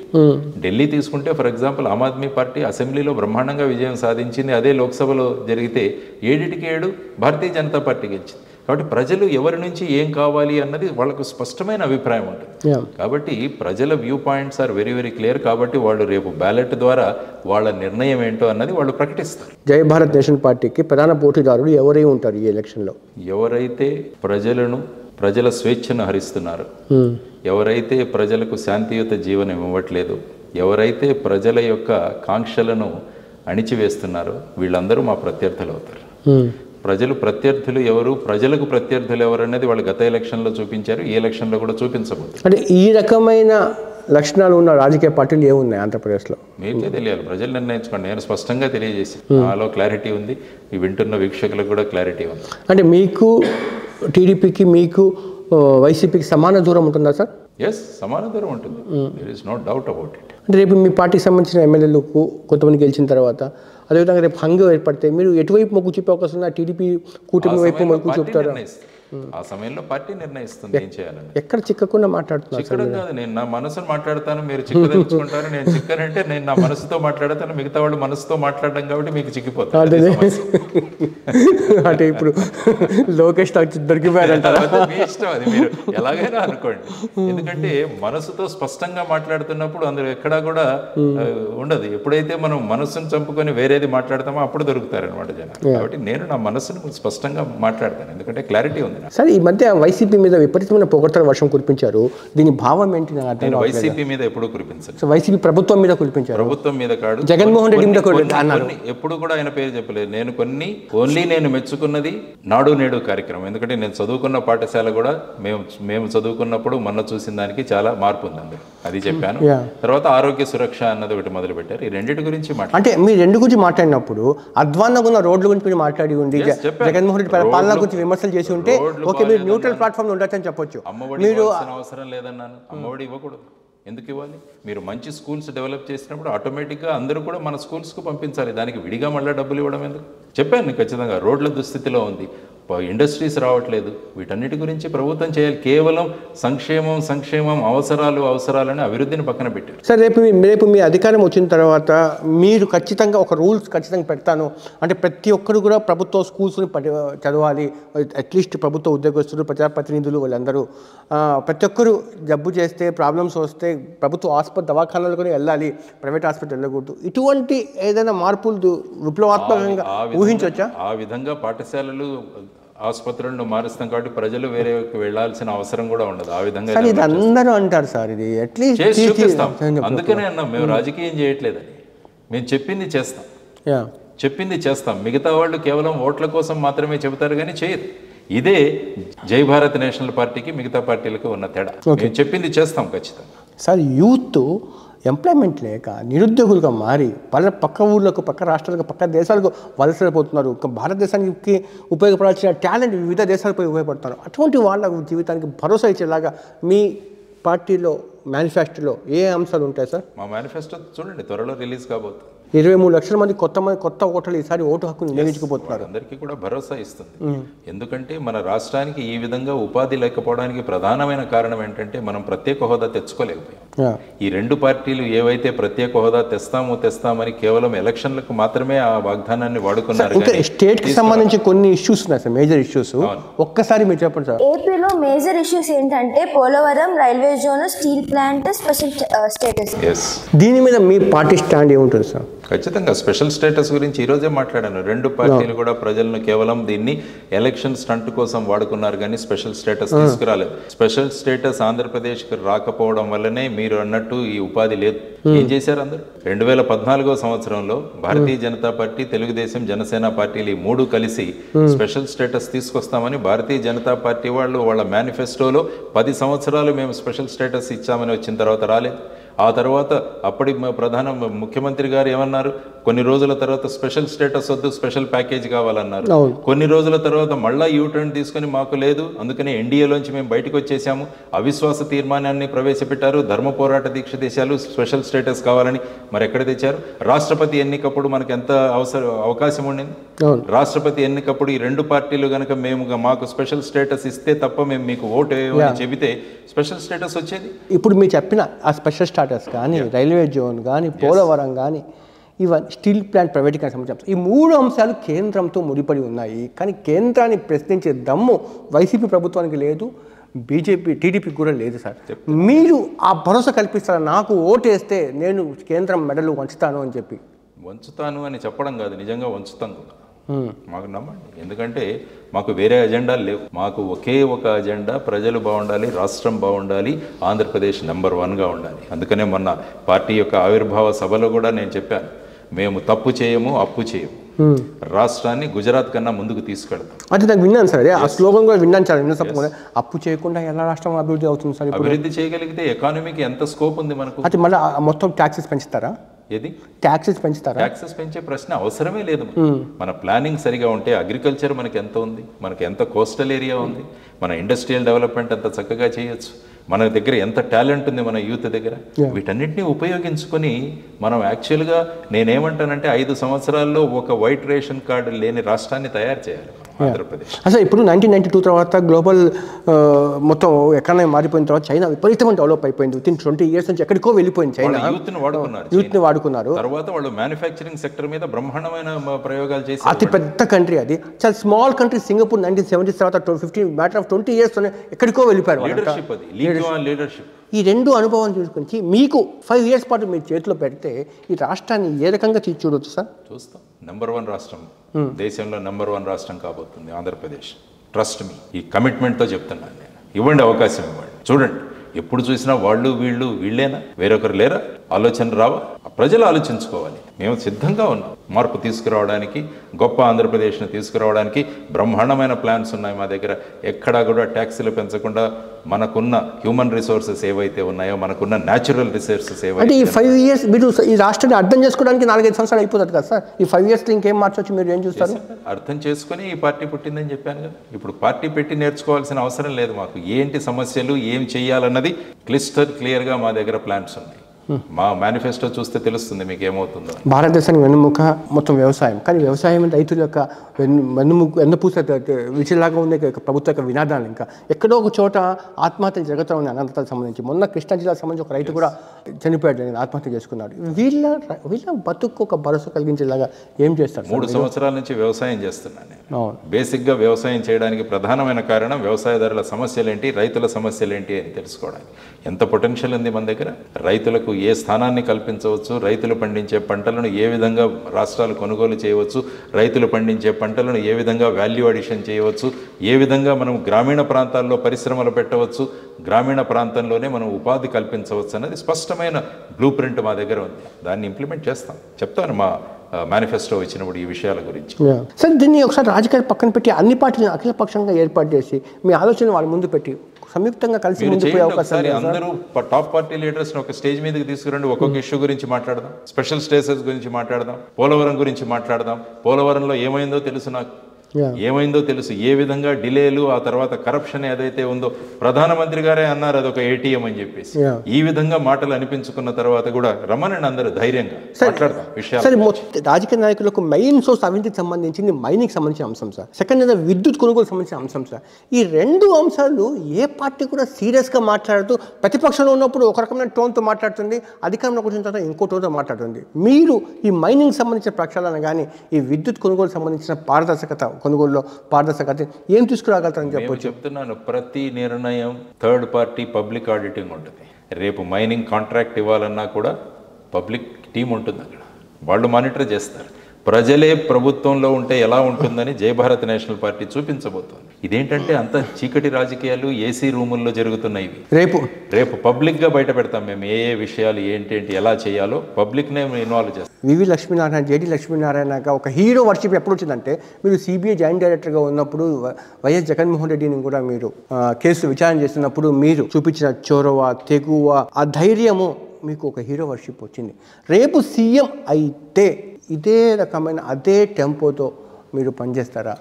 Delhi తీసుకుంటే ఫర్ ఎగ్జాంపుల్ ఆమ్ ఆద్మీ పార్టీ అసెంబ్లీలో బ్రహ్మాండంగా విజయం సాధించింది. అదే లోక్సభలో జరిగితే 7-7 భారతీయ జనతా పార్టీ గెలిచింది. కాబట్టి ప్రజలు ఎవరి నుంచి ఏం కావాలి అన్నది వాళ్ళకు స్పష్టమైన అభిప్రాయం ఉంటుంది. కాబట్టి ప్రజల view points are very very clear. కాబట్టి వాళ్ళు రేపు బ్యాలెట్ ద్వారా వాళ్ళ నిర్ణయం ఏంటో అన్నది వాళ్ళు ప్రకటిస్తారు. జై భారత్ నేషన్ పార్టీకి ప్రధాన పోటీదారులు ఎవరై ఉంటారు ఈ ఎలక్షన్లో? ఎవరైతే ప్రజల స్వేచ్ఛను హరిస్తున్నారు, ఎవరైతే ప్రజలకు శాంతియుత జీవనం ఇవ్వట్లేదు, ఎవరైతే ప్రజల యొక్క కాంక్షలను అణిచివేస్తున్నారో వీళ్ళందరూ మా ప్రత్యర్థులు అవుతారు. ప్రజలు ప్రత్యర్థులు ఎవరు, ప్రజలకు ప్రత్యర్థులు ఎవరు అనేది వాళ్ళు గత ఎలక్షన్లో చూపించారు, ఈ ఎలక్షన్లో కూడా చూపించబోతున్నారు. అంటే ఈ రకమైన లక్షణాలు ఉన్న రాజకీయ పార్టీలు ఏమున్నాయి ఆంధ్రప్రదేశ్లో? మీకే తెలియాలి, ప్రజలు నిర్ణయించుకోండి. నేను స్పష్టంగా తెలియజేసి నాలో క్లారిటీ ఉంది, ఈ వింటున్న వీక్షకులకు కూడా క్లారిటీ ఉంది. అంటే మీకు టీడీపీకి మీకు వైసీపీకి సమాన దూరం ఉంటుందా సార్? ఎస్, సమాన దూరం ఉంటుంది. There is no doubt about it. అంటే రేపు మీ పార్టీకి సంబంధించిన ఎమ్మెల్యేలకు కొంతమంది గెలిచిన తర్వాత అదేవిధంగా రేపు హంగు ఏర్పడితే మీరు ఎటువైపు మొగ్గు చూపే అవకాశం ఉందా? టీడీపీ కూటమి వైపు మొగ్గు చూపుతారా? ఆ సమయంలో పార్టీ నిర్ణయిస్తుంది ఏం చేయాలని. ఎక్కడ చిక్కకుండా మాట్లాడుతున్నారు? చిక్కడం కాదు, నేను నా మనసును మాట్లాడతాను, మీరు చిక్కదలుచుకుంటారు. నేను చిక్కనంటే నేను నా మనసుతో మాట్లాడతాను, మిగతా వాళ్ళు మనసుతో మాట్లాడడం కాబట్టి మీకు చిక్కిపోతాను. అంటే ఇప్పుడు లోకేష్ దొరికిపోయారంటారా? మీ ఇష్టం, అది మీరు ఎలాగైనా అనుకోండి. ఎందుకంటే మనసుతో స్పష్టంగా మాట్లాడుతున్నప్పుడు అందులో ఎక్కడా కూడా ఉండదు. ఎప్పుడైతే మనం మనసును చంపుకొని వేరేది మాట్లాడతామో అప్పుడు దొరుకుతారనమాట జనాలు. కాబట్టి నేను నా మనసును స్పష్టంగా మాట్లాడతాను, ఎందుకంటే క్లారిటీ ఉంది. సరే, ఈ మధ్య వైసీపీ మీద విపరీతమైన పొగడ్తల వర్షం కురిపించారు. దీని భావం ఏంటి? నేను వైసీపీ మీద ఎప్పుడు కురిపించాను. వైసీపీ ప్రభుత్వం మీద కురిపించారు. ప్రభుత్వం మీద కాదు, జగన్మోహన్ రెడ్డి మీద ఎప్పుడు కూడా ఆయన పేరు చెప్పలేదు. నేను ఓన్లీ నేను మెచ్చుకున్నది నాడు నేడు కార్యక్రమం. ఎందుకంటే నేను చదువుకున్న పాఠశాల కూడా మేము చదువుకున్నప్పుడు మొన్న చూసిన దానికి చాలా మార్పు ఉందండి, అది చెప్పాను. తర్వాత ఆరోగ్య సురక్ష అన్నది ఒకటి మొదలు పెట్టారు. ఈ రెండింటి గురించి అంటే మీ రెండు గురించి మాట్లాడినప్పుడు అధ్వానంగా ఉన్న రోడ్ల గురించి మీరు మాట్లాడి ఉండి జగన్మోహన్ రెడ్డి పాలన గురించి విమర్శలు చేసి ఉంటే ఓకే, మీరు న్యూట్రల్ ప్లాట్ఫామ్ ఉండొచ్చని చెప్పొచ్చు. మీరు అవసరం లేదన్నాను, అమ్మఒడి ఇవ్వకూడదు. ఎందుకు ఇవ్వాలి? మీరు మంచి స్కూల్స్ డెవలప్ చేసినప్పుడు ఆటోమేటిక్గా అందరూ కూడా మన స్కూల్స్కు పంపించాలి. దానికి విడిగా మళ్ళీ డబ్బులు ఇవ్వడం ఎందుకు? చెప్పాను ఖచ్చితంగా. రోడ్ల దుస్థితిలో ఉంది, ఇండస్ట్రీస్ రావట్లేదు. వీటన్నిటి గురించి ప్రభుత్వం చేయాలి. కేవలం సంక్షేమం అవసరాలని అభివృద్ధిని పక్కన పెట్టారు. సార్, రేపు మీ అధికారం వచ్చిన తర్వాత మీరు ఖచ్చితంగా ఒక రూల్స్ ఖచ్చితంగా పెడతాను అంటే ప్రతి ఒక్కరు కూడా ప్రభుత్వ స్కూల్స్ని చదవాలి. అట్లీస్ట్ ప్రభుత్వ ఉద్యోగస్తులు, ప్రజాప్రతినిధులు వాళ్ళందరూ ప్రతి ఒక్కరు జబ్బు చేస్తే, ప్రాబ్లమ్స్ వస్తే ప్రభుత్వ ఆసుపత్రి దవాఖానాలకు వెళ్ళాలి, ప్రైవేట్ హాస్పిటల్ వెళ్ళకూడదు. ఇటువంటి ఏదైనా మార్పులు విప్లవాత్మకంగా ఊహించవచ్చా? ఆ విధంగా పాఠశాలలు ఆసుపత్రులను మారుస్తాం కాబట్టి ప్రజలు వేరే వెళ్లాల్సిన అవసరం కూడా ఉండదు. ఆ విధంగా ఇది అందరూ అంటారు సార్, ఇది అట్లీస్ట్ చూపిస్తాం. అందుకనే అన్నాం, మేము రాజకీయం చేయట్లేదని. మేము చెప్పింది చేస్తాం. మిగతా వాళ్ళు కేవలం ఓట్ల కోసం మాత్రమే చెబుతారు కానీ చేయదు. ఇదే జై భారత్ నేషనల్ పార్టీకి మిగతా పార్టీలకు ఉన్న తేడా. మేము చెప్పింది చేస్తాం ఖచ్చితంగా. సార్, యూత్ ఎంప్లాయ్మెంట్ లేక నిరుద్యోగులుగా మారి పక్క ఊళ్ళకు, పక్క రాష్ట్రాలకు, పక్క దేశాలకు వలసపోతున్నారు. భారతదేశానికి ఉపయోగపడాల్సిన టాలెంట్ వివిధ దేశాలపై ఉపయోగపడుతున్నారు. అటువంటి వాళ్ళ జీవితానికి భరోసా ఇచ్చేలాగా మీ పార్టీలో మేనిఫెస్టోలో ఏ అంశాలు ఉంటాయి సార్? మా మేనిఫెస్టో చూడండి, త్వరలో రిలీజ్ కాబోతుంది. 23 లక్షల మంది కొత్త ఓటర్లు ఈసారి ఓటు హక్కును వినియోగించుకుపోతున్నారు. అందరికీ కూడా భరోసా ఇస్తుంది. ఎందుకంటే మన రాష్ట్రానికి ఈ విధంగా ఉపాధి లేకపోవడానికి ప్రధానమైన కారణం ఏంటంటే మనం ప్రత్యేక హోదా తెచ్చుకోలేకపోయాం. ఈ రెండు పార్టీలు ఏవైతే ప్రత్యేక హోదా తెస్తామని కేవలం ఎలక్షన్లకు మాత్రమే ఆ వాగ్దానాన్ని వాడుకున్నారు. స్టేట్ కి సంబంధించి కొన్ని ఇష్యూస్ ఉన్నాయి సార్, మేజర్ ఇష్యూస్. ఒక్కసారి మీరు చెప్పండి సార్. ఏపీలో మేజర్ ఇష్యూస్ ఏంటంటే Polavaram railway zone, steel plant, special status. దీని మీద మీ పార్టీ స్టాండ్ ఏముంటుంది సార్? ఖచ్చితంగా స్పెషల్ స్టేటస్ గురించి ఈరోజే మాట్లాడాను. రెండు పార్టీలు కూడా ప్రజలను కేవలం దీన్ని ఎలక్షన్ స్టంట్ కోసం వాడుకున్నారు కానీ స్పెషల్ స్టేటస్ తీసుకురాలేదు. స్పెషల్ స్టేటస్ ఆంధ్రప్రదేశ్కి రాకపోవడం వల్లనే మీరు అన్నట్టు ఈ ఉపాధి లేదు. ఏం చేశారు అందరూ? 2014వ సంవత్సరంలో భారతీయ జనతా పార్టీ, తెలుగుదేశం, జనసేన పార్టీలు ఈ మూడు కలిసి స్పెషల్ స్టేటస్ తీసుకొస్తామని భారతీయ జనతా పార్టీ వాళ్ళు వాళ్ళ మేనిఫెస్టోలో 10 సంవత్సరాలు మేము స్పెషల్ స్టేటస్ ఇచ్చామని వచ్చిన తర్వాత రాలేదు. ఆ తర్వాత అప్పటి ప్రధాన ముఖ్యమంత్రి గారు ఏమన్నారు? కొన్ని రోజుల తర్వాత స్పెషల్ స్టేటస్ వద్దు, స్పెషల్ ప్యాకేజ్ కావాలన్నారు. కొన్ని రోజుల తర్వాత మళ్ళా యూటర్న్ తీసుకుని మాకు లేదు, అందుకనే ఎన్డీఏలోంచి మేము బయటకు వచ్చేసాము, అవిశ్వాస తీర్మానాన్ని ప్రవేశపెట్టారు, ధర్మ పోరాట దీక్ష దేశాలు స్పెషల్ స్టేటస్ కావాలని. మరి ఎక్కడ తెచ్చారు? రాష్ట్రపతి ఎన్నికప్పుడు మనకు ఎంత అవకాశం ఉండింది? రాష్ట్రపతి ఎన్నికప్పుడు ఈ రెండు పార్టీలు కనుక మాకు స్పెషల్ స్టేటస్ ఇస్తే తప్ప మేము మీకు ఓటు వేయమని చెబితే స్పెషల్ స్టేటస్ వచ్చేది. ఇప్పుడు మీరు చెప్పిన ఆ స్పెషల్ స్టేటస్ కానీ, రైల్వే జోన్ కానీ, పోలవరం కానీ, ఇవన్నీ స్టీల్ ప్లాంట్ ప్రైవేటీకరణ సంబంధించి ఈ మూడు అంశాలు కేంద్రంతో ముడిపడి ఉన్నాయి. కానీ కేంద్రాన్ని ప్రశ్నించే దమ్ము వైసీపీ ప్రభుత్వానికి లేదు, టీడీపీకి కూడా లేదు సార్. మీరు ఆ భరోసా కల్పిస్తారా? నాకు ఓటేస్తే నేను కేంద్రం మెడలు వంచుతాను అని చెప్పి. వంచుతాను అని చెప్పడం కాదు, నిజంగా వంచుతాం కూడా. మాకు నమ్మండి. ఎందుకంటే మాకు వేరే అజెండాలు లేవు. మాకు ఒకే ఒక అజెండా, ప్రజలు బాగుండాలి, రాష్ట్రం బాగుండాలి, ఆంధ్రప్రదేశ్ నెంబర్ 1గా ఉండాలి. అందుకనే మొన్న పార్టీ యొక్క ఆవిర్భావ సభలో కూడా నేను చెప్పాను, మేము తప్పు చేయము, అప్పు చేయము, రాష్ట్రాన్ని గుజరాత్ కన్నా ముందుకు తీసుకెళ్తాం. అంటే నాకు విన్నాను సార్, ఆ స్లోగన్ కూడా విన్నాను సార్. అప్పు చేయకుండా ఎలా రాష్ట్రం అభివృద్ధి అవుతుంది సార్? అభివృద్ధి చేయగలిగితే ఎకానమీకి ఎంత స్కోప్ ఉంది మనకు? అంటే మళ్ళీ మొత్తం ట్యాక్సెస్ పెంచుతారా? ఏది ట్యాక్సెస్ పెంచుతారా? ట్యాక్సెస్ పెంచే ప్రశ్న అవసరమే లేదు. మన ప్లానింగ్ సరిగా ఉంటే అగ్రికల్చర్ మనకి ఎంత ఉంది, మనకి ఎంత కోస్టల్ ఏరియా ఉంది, మన ఇండస్ట్రియల్ డెవలప్మెంట్ అంత చక్కగా చేయొచ్చు, మన దగ్గర ఎంత టాలెంట్ ఉంది మన యూత్ దగ్గర. వీటన్నిటిని ఉపయోగించుకొని మనం యాక్చువల్గా నేనేమంటానంటే 5 సంవత్సరాల్లో ఒక వైట్ రేషన్ కార్డు లేని రాష్ట్రాన్ని తయారు చేయాలి ఆంధ్రప్రదేశ్. అసలు ఇప్పుడు 1992 తర్వాత గ్లోబల్ మొత్తం ఎకానమీ మారిపోయిన తర్వాత చైనా విపరీతంగా డెవలప్ అయిపోయింది. విత్ ఇన్ 20 years నుంచి ఎక్కడికో వెళ్ళిపోయింది చైనా. యూత్ని వాడుకున్నారు. తర్వాత వాళ్ళు మ్యానుఫ్యాక్చరింగ్ సెక్టర్ మీద బ్రహ్మాండమైన ప్రయోగాలు చేసి, అతి పెద్ద కంట్రీ అది, చాలా స్మాల్ కంట్రీ సింగపూర్ 1970s తర్వాత 20 years ఎక్కడికో వెళ్ళిపోయారు. లీడర్షిప్ అది, లీడర్షిప్. ఈ 2 అనుభవం చూసుకొని మీకు 5 years పాటు మీ చేతిలో పెడితే ఈ రాష్ట్రాన్ని ఏ రకంగా చూడవచ్చు సార్? చూస్తాం. నెంబర్ 1 రాష్ట్రం, దేశంలో నెంబర్ 1 రాష్ట్రం కాబోతుంది ఆంధ్రప్రదేశ్. ట్రస్ట్ మీ, ఈ కమిట్మెంట్తో చెప్తున్నాను నేను. ఇవ్వండి, అవకాశం ఇవ్వండి. చూడండి, ఎప్పుడు చూసినా వాళ్ళు వీళ్ళేనా, వేరొకరు లేరా? ఆలోచన రావా? ప్రజలు ఆలోచించుకోవాలి. మేము సిద్ధంగా ఉన్నాం మార్పు తీసుకురావడానికి, గొప్ప ఆంధ్రప్రదేశ్ని తీసుకురావడానికి. బ్రహ్మాండమైన ప్లాన్స్ ఉన్నాయి మా దగ్గర. ఎక్కడా కూడా ట్యాక్సీలు పెంచకుండా మనకున్న హ్యూమన్ రిసోర్సెస్ ఏవైతే ఉన్నాయో, మనకున్న న్యాచురల్ రిసోర్సెస్ ఏవైతే, అంటే ఈ 5 years మీరు ఈ రాష్ట్రాన్ని అర్థం చేసుకోవడానికి 4-5 సంవత్సరాలు అయిపోతుంది కదా సార్. ఈ 5 yearsలో ఇంకేం మార్చొచ్చు, మీరు ఏం చూస్తారు? అర్థం చేసుకుని ఈ పార్టీ పుట్టిందని చెప్పాను కదా. ఇప్పుడు పార్టీ పెట్టి నేర్చుకోవాల్సిన అవసరం లేదు మాకు. ఏంటి సమస్యలు, ఏం చెయ్యాలన్నది క్లియర్గా మా దగ్గర ప్లాన్స్ ఉన్నాయి. మా మేనిఫెస్టో చూస్తే తెలుస్తుంది మీకు ఏమవుతుందో. భారతదేశానికి వెన్నుముక మొత్తం వ్యవసాయం, కానీ వ్యవసాయం రైతుల యొక్క వెన్నుపూస విచిలాగా ఉండే ప్రభుత్వ యొక్క వినాదాలు ఇంకా ఎక్కడో ఒక చోట ఆత్మహత్యలు జరుగుతూ ఉన్నాయి అనంతరాలకు సంబంధించి. మొన్న కృష్ణా జిల్లాకు సంబంధించి ఒక రైతు కూడా చనిపోయాడు, ఆత్మహత్య చేసుకున్నాడు. వీళ్ళ బతుకు ఒక భరోసా కలిగించేలాగా ఏం చేస్తారు? 3 సంవత్సరాల నుంచి వ్యవసాయం చేస్తున్నాను నేను. బేసిక్గా వ్యవసాయం చేయడానికి ప్రధానమైన కారణం వ్యవసాయదారుల సమస్యలేంటి, రైతుల సమస్యలేంటి అని తెలుసుకోవడానికి. ఎంత పొటెన్షియల్ ఉంది మన దగ్గర. రైతులకు ఏ స్థానాన్ని కల్పించవచ్చు, రైతులు పండించే పంటలను ఏ విధంగా రాష్ట్రాలు కొనుగోలు చేయవచ్చు, రైతులు పండించే పంటలను ఏ విధంగా వాల్యూ అడిషన్ చేయవచ్చు, ఏ విధంగా మనం గ్రామీణ ప్రాంతాల్లో పరిశ్రమలు పెట్టవచ్చు, గ్రామీణ ప్రాంతంలోనే మనం ఉపాధి కల్పించవచ్చు అన్నది స్పష్టమైన బ్లూ ప్రింట్ మా దగ్గర ఉంది. దాన్ని ఇంప్లిమెంట్ చేస్తాం. చెప్తాను మా మేనిఫెస్టో ఇచ్చినప్పుడు ఈ విషయాల గురించి. సార్, దీన్ని ఒకసారి రాజకీయాలు పక్కన పెట్టి అన్ని పార్టీలను అఖిలపక్షంగా ఏర్పాటు చేసి మీ ఆలోచన వాళ్ళ ముందు పెట్టి సంయుక్తంగా కలిసి ముందుకు అవకాశం. అందరూ టాప్ పార్టీ లీడర్స్ ఒక స్టేజ్ మీదకి తీసుకురండి, ఒక్కొక్క ఇష్యూ గురించి మాట్లాడదాం. స్పెషల్ స్టేటస్ గురించి మాట్లాడదాం, పోలవరం గురించి మాట్లాడదాం. పోలవరంలో ఏమైందో తెలుసు నాకు, ఏమైందో తెలుసు. ఏ విధంగా డిలేలు, ఆ తర్వాత కరప్షన్ ఏదైతే ఉందో, ప్రధానమంత్రి గారే అన్నారు అదొక ఏటీఎం అని చెప్పేసి. ఈ విధంగా మాటలు అనిపించుకున్న తర్వాత కూడా రమ్మనండి అందరూ ధైర్యంగా మాట్లాడదాం విషయాలు. రాజకీయ నాయకులకు మెయిన్ సోర్స్ అవినీతికి సంబంధించింది మైనింగ్ సంబంధించిన అంశం సార్. సెకండ్ విద్యుత్ కొనుగోలు సంబంధించిన అంశం సార్. ఈ 2 అంశాలు ఏ పార్టీ కూడా సీరియస్గా మాట్లాడుతూ, ప్రతిపక్షంలో ఉన్నప్పుడు ఒక రకమైన టోన్తో మాట్లాడుతుంది, అధికారంలో వచ్చిన తర్వాత ఇంకో టోన్తో మాట్లాడుతుంది. మీరు ఈ మైనింగ్ సంబంధించిన ప్రక్షాళన కానీ, ఈ విద్యుత్ కొనుగోలు సంబంధించిన పారదర్శకత, కొనుగోలులో పారదర్శకత ఏం తీసుకురాగలుగుతారని చెప్పొచ్చు. చెప్తున్నాను, ప్రతి నిర్ణయం థర్డ్ పార్టీ పబ్లిక్ ఆడిటింగ్ ఉంటుంది. రేపు మైనింగ్ కాంట్రాక్ట్ ఇవ్వాలన్నా కూడా పబ్లిక్ టీం ఉంటుంది అక్కడ, వాళ్ళు మానిటర్ చేస్తారు. ప్రజలే ప్రభుత్వంలో ఉంటే ఎలా ఉంటుందని జయభారత్ నేషనల్ పార్టీ చూపించబోతోంది. ఇదేంటంటే అంత చీకటి రాజకీయాలు ఏసీ రూముల్లో జరుగుతున్నాయి. రేపు పబ్లిక్గా బయట పెడతాం మేము ఏ విషయాలు ఏంటేంటి ఎలా చేయాలో పబ్లిక్నే ఇన్వాల్వ్ చేస్తాం. వివి లక్ష్మీనారాయణ, జేడి లక్ష్మీనారాయణగా ఒక హీరో వర్షిప్ ఎప్పుడు వచ్చిందంటే, మీరు సిబిఐ జాయింట్ డైరెక్టర్గా ఉన్నప్పుడు వైఎస్ జగన్మోహన్ రెడ్డిని కూడా మీరు కేసు విచారణ చేస్తున్నప్పుడు మీరు చూపించిన చొరవ, తెగువ, ఆ ధైర్యము మీకు ఒక హీరో వర్షిప్ వచ్చింది. రేపు సీఎం అయితే ఇదే రకమైన అదే టెంపోతో మీరు పనిచేస్తారా?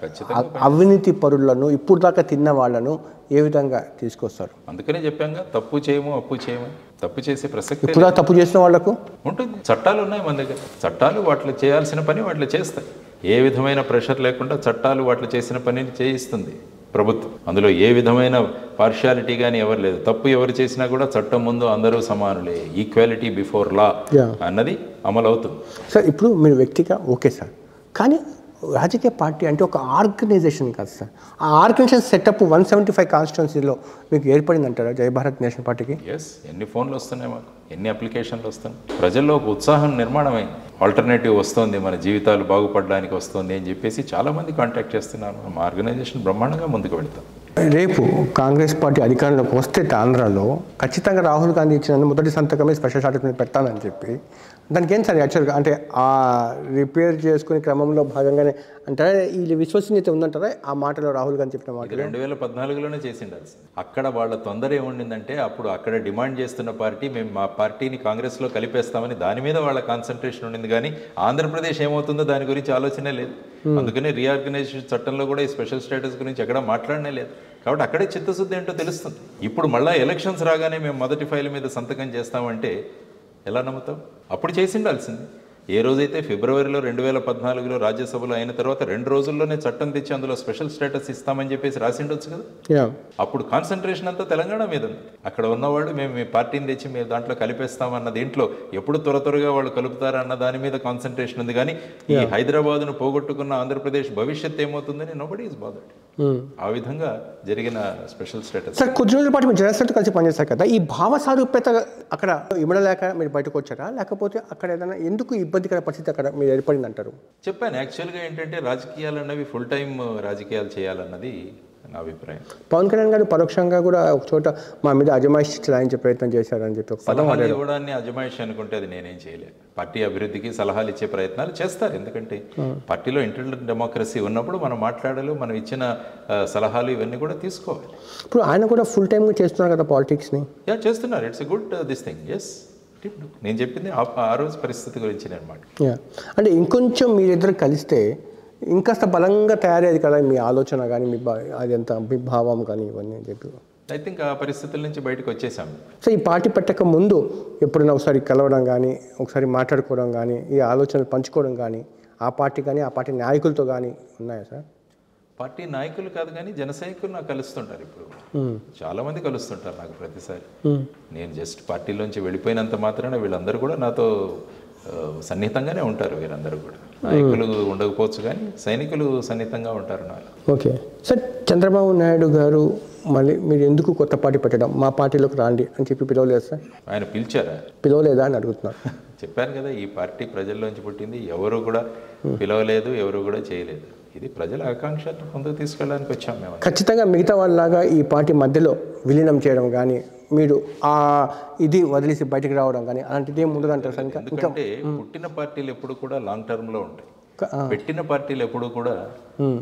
అవినీతి పరులను, ఇప్పుడు దాకా తిన్న వాళ్ళను ఏ విధంగా తీసుకొస్తారు? అందుకనే చెప్పాక తప్పు చేయము, అప్పు చేయము. తప్పు చేసే ప్రసక్తి ఇప్పుడు తప్పు చేసిన వాళ్లకు ఉంటుంది. చట్టాలు ఉన్నాయి మన దగ్గర. చట్టాలు వాటిలో చేయాల్సిన పని వాటిలో చేస్తాయి. ఏ విధమైన ప్రెషర్ లేకుండా చట్టాలు వాటిలో చేసిన పనిని చేయిస్తుంది ప్రభుత్వం. అందులో ఏ విధమైన పార్షియాలిటీ కానీ ఎవరు లేదు. తప్పు ఎవరు చేసినా కూడా చట్టం ముందు అందరూ సమానులే, ఈక్వాలిటీ బిఫోర్ లా అన్నది అమలు అవుతుంది. సార్, ఇప్పుడు మీరు వ్యక్తిగా ఓకే సార్, కానీ రాజకీయ పార్టీ అంటే ఒక ఆర్గనైజేషన్ కాదు సార్. ఆ ఆర్గనైజేషన్ సెటప్ 175 కాన్స్టిట్యున్సీలో మీకు ఏర్పడింది అంటారా జై భారత్ నేషనల్ పార్టీకి? ఎస్, ఎన్ని ఫోన్లు వస్తున్నాయి మాకు, ఎన్ని అప్లికేషన్లు వస్తున్నాయి. ప్రజల్లో ఒక ఉత్సాహం నిర్మాణమైంది. ఆల్టర్నేటివ్ వస్తుంది, మన జీవితాలు బాగుపడడానికి వస్తుంది అని చెప్పేసి చాలామంది కాంటాక్ట్ చేస్తున్నారు. మా ఆర్గనైజేషన్ బ్రహ్మాండంగా ముందుకు వెళ్తాం. రేపు కాంగ్రెస్ పార్టీ అధికారంలోకి వస్తే ఆంధ్రాలో ఖచ్చితంగా రాహుల్ గాంధీ ఇచ్చిన మొదటి సంతకమే స్పెషల్ స్టాటస్ మీద పెడతానని చెప్పి, దానికి ఏం సార్ యాక్చువల్గా అంటే ఆ రిపేర్ చేసుకునే క్రమంలో భాగంగానే అంటారా, ఈ విశ్వసనీయత ఉందంటారా ఆ మాటలో రాహుల్ గాంధీ చెప్పిన మాట? 2014లోనే చేసిండాల్సి. అక్కడ వాళ్ళ తొందర ఏముండిందంటే అప్పుడు అక్కడ డిమాండ్ చేస్తున్న పార్టీ మేము మా పార్టీని కాంగ్రెస్లో కలిపేస్తామని దాని మీద వాళ్ళ కాన్సన్ట్రేషన్ ఉండింది. కానీ ఆంధ్రప్రదేశ్ ఏమవుతుందో దాని గురించి ఆలోచనే లేదు. అందుకనే రీఆర్గనైజేషన్ చట్టంలో కూడా ఈ స్పెషల్ స్టేటస్ గురించి ఎక్కడ మాట్లాడనే లేదు. కాబట్టి అక్కడే చిత్తశుద్ధి ఏంటో తెలుస్తుంది. ఇప్పుడు మళ్ళీ ఎలక్షన్స్ రాగానే మేము మొదటి ఫైల్ మీద సంతకం చేస్తామంటే ఎలా నమ్ముతాం? అప్పుడు చేసిండాల్సింది. ఏ రోజైతే ఫిబ్రవరిలో 2014లో రాజ్యసభలో అయిన తర్వాత 2 రోజుల్లోనే చట్టం తెచ్చి అందులో స్పెషల్ స్టేటస్ ఇస్తామని చెప్పేసి రాసిండొచ్చు కదా. అప్పుడు కాన్సన్ట్రేషన్ అంతా తెలంగాణ మీద ఉంది. అక్కడ ఉన్నవాళ్ళు మేము మీ పార్టీని తెచ్చి మేము దాంట్లో కలిపేస్తామన్న దీంట్లో ఎప్పుడు త్వరగా వాళ్ళు కలుపుతారా అన్న దాని మీద కాన్సన్ట్రేషన్ ఉంది. కానీ ఈ హైదరాబాద్ను పోగొట్టుకున్న ఆంధ్రప్రదేశ్ భవిష్యత్తు ఏమవుతుందని నోబడీ ఈజ్ బాదర్డ్. ఆ విధంగా జరిగిన స్పెషల్ స్టేటస్. సార్ కొద్ది రోజుల పాటు మీరు జనసేనతో కలిసి పనిచేస్తారు కదా, ఈ భావ సారూప్యత అక్కడ ఇమ్మడలేక మీరు బయటకు వచ్చారా, లేకపోతే అక్కడ ఏదైనా ఎందుకు ఇబ్బందికర పరిస్థితి అక్కడ మీరు ఏర్పడింది అంటారు? చెప్పాను, యాక్చువల్గా ఏంటంటే రాజకీయాలు అన్నవి ఫుల్ టైం రాజకీయాలు చేయాలన్నది నా అభిప్రాయం. పవన్ కళ్యాణ్ గారు పరోక్షంగా కూడా ఒక చోట మా మీద అజమాయిషి చలాయించే ప్రయత్నం చేశారని చెప్పి ఒక పదం సలహాలు ఇవ్వడాన్ని అజమాయిషి అనుకుంటే అది నేనేం చేయలేదు. పార్టీ అభివృద్ధికి సలహాలు ఇచ్చే ప్రయత్నాలు చేస్తారు. ఎందుకంటే పార్టీలో ఇంటర్నల్ డెమోక్రసీ ఉన్నప్పుడు మనం మాట్లాడాలి, మనం ఇచ్చిన సలహాలు ఇవన్నీ కూడా తీసుకోవాలి. ఇప్పుడు ఆయన కూడా ఫుల్ టైమ్గా చేస్తున్నారు కదా పాలిటిక్స్ని. చేస్తున్నారు. It's a good this thing. Yes, నేను చెప్పింది ఆ రోజు పరిస్థితి గురించి అనమాట. అంటే ఇంకొంచెం మీరిద్దరు కలిస్తే ఇంకాస్త బలంగా తయారయ్యేది కదా మీ ఆలోచన కానీ మీ అది ఎంత మీ భావం కానీ ఇవన్నీ అని చెప్పి. ఐ థింక్ ఆ పరిస్థితుల నుంచి బయటకు వచ్చేసాము. సో ఈ పార్టీ పెట్టక ముందు ఎప్పుడైనా ఒకసారి కలవడం కానీ ఒకసారి మాట్లాడుకోవడం కానీ ఈ ఆలోచనలు పంచుకోవడం కానీ ఆ పార్టీ కానీ ఆ పార్టీ నాయకులతో కానీ ఉన్నాయా సార్? పార్టీ నాయకులు కాదు కానీ జన సైనికులు నాకు కలుస్తుంటారు. ఇప్పుడు చాలా మంది కలుస్తుంటారు నాకు ప్రతిసారి. నేను జస్ట్ పార్టీలోంచి వెళ్ళిపోయినంత మాత్రాన వీళ్ళందరూ కూడా నాతో సన్నిహితంగానే ఉంటారు. వీరందరూ కూడా నాయకులు ఉండకపోవచ్చు కానీ సైనికులు సన్నిహితంగా ఉంటారు నాకు. ఓకే సార్, చంద్రబాబు నాయుడు గారు మళ్ళీ మీరు ఎందుకు కొత్త పార్టీ పెట్టడం, మా పార్టీలోకి రాండి అని చెప్పి పిలవలేదు సార్? ఆయన పిలిచారా? పిలవలేదా అని అడుగుతున్నారు. చెప్పాను కదా, ఈ పార్టీ ప్రజల్లోంచి పుట్టింది. ఎవరు కూడా పిలవలేదు, ఎవరు కూడా చేయలేదు. ఇది ప్రజల ఆకాంక్షను ముందుకు తీసుకెళ్ళడానికి వచ్చాం మేము. ఖచ్చితంగా మిగతా వాళ్ళలాగా ఈ పార్టీ మధ్యలో విలీనం చేయడం కానీ మీరు ఆ ఇది వదిలేసి బయటకు రావడం కానీ అలాంటిది ఏమి ఉండదంటారు సార్? ఎందుకంటే పుట్టిన పార్టీలు ఎప్పుడు కూడా లాంగ్ టర్మ్లో ఉంటాయి. పెట్టిన పార్టీలు ఎప్పుడు కూడా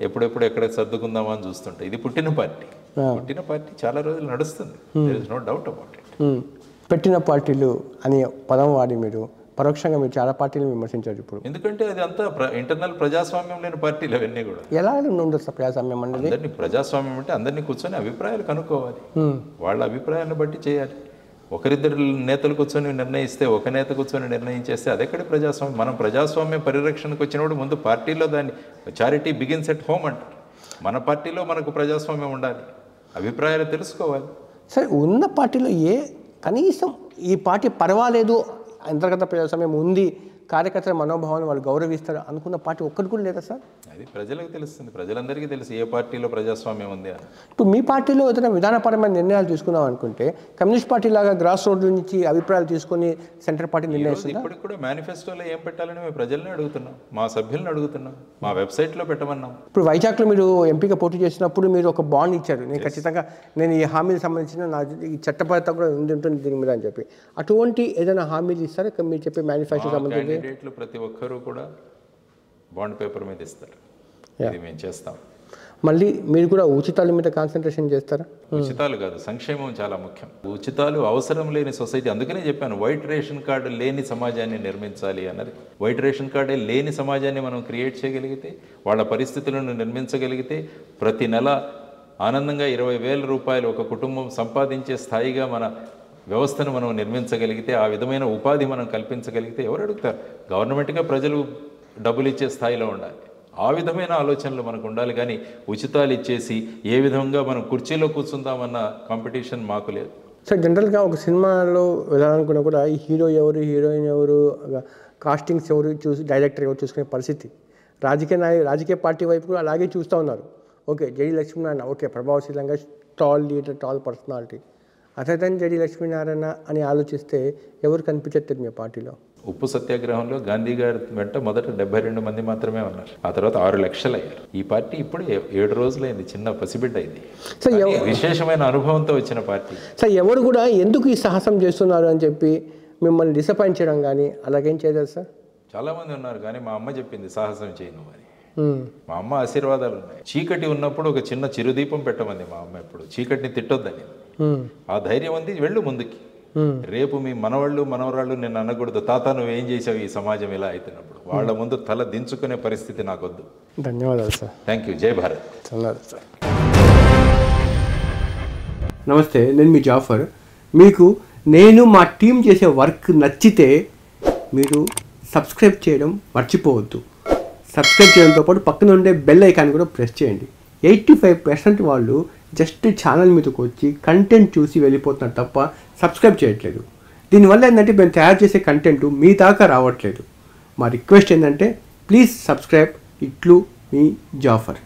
ఎప్పుడెప్పుడు ఎక్కడ సర్దుకుందామా అని చూస్తుంటాయి. ఇది పుట్టిన పార్టీ. పుట్టిన పార్టీ చాలా రోజులు నడుస్తుంది. There is no doubt about it. పెట్టిన పార్టీలు అనే పదం వాడి మీరు పరోక్షంగా మీరు చాలా పార్టీలు విమర్శించారు ఇప్పుడు. ఎందుకంటే అది అంతా ఇంటర్నల్ ప్రజాస్వామ్యం లేని పార్టీలు అవన్నీ కూడా. ఎలా ఉండదు సార్ ప్రజాస్వామ్యం అనేది? అందరినీ ప్రజాస్వామ్యం అంటే అందరినీ కూర్చొని అభిప్రాయాలు కనుక్కోవాలి. వాళ్ళ అభిప్రాయాలను బట్టి చేయాలి. ఒకరిద్దరు నేతలు కూర్చొని నిర్ణయిస్తే, ఒక నేత కూర్చొని నిర్ణయించేస్తే అదెక్కడి ప్రజాస్వామ్యం? మనం ప్రజాస్వామ్య పరిరక్షణకు వచ్చినప్పుడు ముందు పార్టీలో దాన్ని చారిటీ బిగిన్స్ ఎట్ హోమ్ అంటారు. మన పార్టీలో మనకు ప్రజాస్వామ్యం ఉండాలి, అభిప్రాయాలు తెలుసుకోవాలి. సరే, ఉన్న పార్టీలో కనీసం ఈ పార్టీ పర్వాలేదు, అంతర్గత ప్రజాస్వామ్యం ఉంది, కార్యకర్తల మనోభావాన్ని వాళ్ళు గౌరవిస్తారు అనుకున్న పార్టీ ఒక్కటి కూడా లేదా సార్? అది ప్రజలకు తెలుస్తుంది. ప్రజలందరికీ తెలుసు ఏ పార్టీలో ప్రజాస్వామ్యం ఉంది అని. ఇప్పుడు మీ పార్టీలో ఏదైనా విధానపరమైన నిర్ణయాలు తీసుకున్నాం అనుకుంటే కమ్యూనిస్ట్ పార్టీ లాగా గ్రాస్ రోడ్ నుంచి అభిప్రాయాలు తీసుకొని సెంటర్ పార్టీ నిర్ణయిస్తుంది. ఇప్పటికి కూడా మేనిఫెస్టోలో ఏం పెట్టాలని మేము ప్రజల్ని అడుగుతున్నాం, మా సభ్యులను అడుగుతున్నాం, మా వెబ్సైట్లో పెట్టమన్నాం. ఇప్పుడు వైజాగ్లో మీరు ఎంపీగా పోటీ చేసినప్పుడు మీరు ఒక బాండ్ ఇచ్చారు, నేను ఖచ్చితంగా నేను ఈ హామీలకు సంబంధించిన నా ఈ చట్టబద్ధత కూడా ఉంటుంది దీని మీద అని చెప్పి. అటువంటి ఏదైనా హామీలు ఇస్తారా మీరు చెప్పే మేనిఫెస్టో సంబంధించి? క్యాండిడేట్లు ప్రతి ఒక్కరూ కూడా బాండ్ పేపర్ మీద ఇస్తారు. ఇది మేము చేస్తాం. మళ్ళీ మీరు కూడా ఉచితాల మీద కాన్సన్ట్రేషన్ చేస్తారా? ఉచితాలు కాదు, సంక్షేమం చాలా ముఖ్యం. ఉచితాలు అవసరం లేని సొసైటీ. అందుకనే చెప్పాను, వైట్ రేషన్ కార్డు లేని సమాజాన్ని నిర్మించాలి అన్నది. వైట్ రేషన్ కార్డే లేని సమాజాన్ని మనం క్రియేట్ చేయగలిగితే, వాళ్ళ పరిస్థితులను నిర్మించగలిగితే, ప్రతి నెల ఆనందంగా 20,000 రూపాయలు ఒక కుటుంబం సంపాదించే స్థాయిగా మన వ్యవస్థను మనం నిర్మించగలిగితే, ఆ విధమైన ఉపాధి మనం కల్పించగలిగితే ఎవరు అడుగుతారు? గవర్నమెంట్గా ప్రజలు డబ్బులు ఇచ్చే స్థాయిలో ఉండాలి. ఆ విధమైన ఆలోచనలు మనకు ఉండాలి. కానీ ఉచితాలు ఇచ్చేసి ఏ విధంగా మనం కుర్చీలో కూర్చుందామన్న కాంపిటీషన్ మాకు లేదు. సార్, జనరల్గా ఒక సినిమాలో వెళ్ళాలనుకున్నా కూడా ఈ హీరో ఎవరు, హీరోయిన్ ఎవరు, కాస్టింగ్స్ ఎవరు చూసి డైరెక్టర్ ఎవరు చూసుకునే పరిస్థితి. రాజకీయ పార్టీ వైపు కూడా అలాగే చూస్తూ ఉన్నారు. ఓకే, జడి లక్ష్మీనారాయణ ఓకే ప్రభావశీలంగా tall leader, tall personality. Other than JD Lakshminarayana అని ఆలోచిస్తే ఎవరు కనిపించట్లేదు మీ పార్టీలో? ఉప్పు సత్యాగ్రహంలో గాంధీ గారి వెంట మొదట 72 మంది మాత్రమే ఉన్నారు. ఆ తర్వాత 6 లక్షలు అయ్యారు. ఈ పార్టీ ఇప్పుడు 7 రోజులైంది, చిన్న పసిబిడ్డ అయింది. విశేషమైన అనుభవంతో వచ్చిన పార్టీ. సార్ ఎవరు కూడా ఎందుకు ఈ సాహసం చేస్తున్నారు అని చెప్పి మిమ్మల్ని డిసప్పాయింట్ చేయడం కానీ అలాగేం చేయలేదు సార్? చాలామంది ఉన్నారు, కానీ మా అమ్మ చెప్పింది సాహసం చేయను అని. మా అమ్మ ఆశీర్వాదాలు ఉన్నాయి. చీకటి ఉన్నప్పుడు ఒక చిన్న చిరుదీపం పెట్టమంది మా అమ్మ, ఎప్పుడు చీకటిని తిట్టొద్దని. ఆ ధైర్యం ఉంది, వెళ్ళు ముందుకి. రేపు మీ మనవాళ్ళు మనవరాళ్ళు నిన్ను అనకూడదు, తాత నువ్వేం చేసావు ఈ సమాజం ఇలా అవుతున్నప్పుడు. వాళ్ళ ముందు తల దించుకునే పరిస్థితి నాకొద్దు. ధన్యవాదాలు సార్. Thank you. జై భారత్. ధన్యవాదాలు సార్. నమస్తే, నేను మీ జాఫర్. మీకు నేను మా టీం చేసే వర్క్ నచ్చితే మీరు సబ్స్క్రైబ్ చేయడం మర్చిపోవద్దు. సబ్స్క్రైబ్ చేయడంతో పాటు పక్కన ఉండే బెల్ ఐకాన్ కూడా ప్రెస్ చేయండి. 85% వాళ్ళు జస్ట్ ఛానల్ మీదకి వచ్చి కంటెంట్ చూసి వెళ్ళిపోతున్నారు తప్ప సబ్స్క్రైబ్ చేయట్లేదు. దీనివల్ల ఏంటంటే మేము తయారు చేసే కంటెంట్ మీ దాకా రావట్లేదు. మా రిక్వెస్ట్ ఏంటంటే ప్లీజ్ సబ్స్క్రైబ్. ఇట్లు మీ జాఫర్.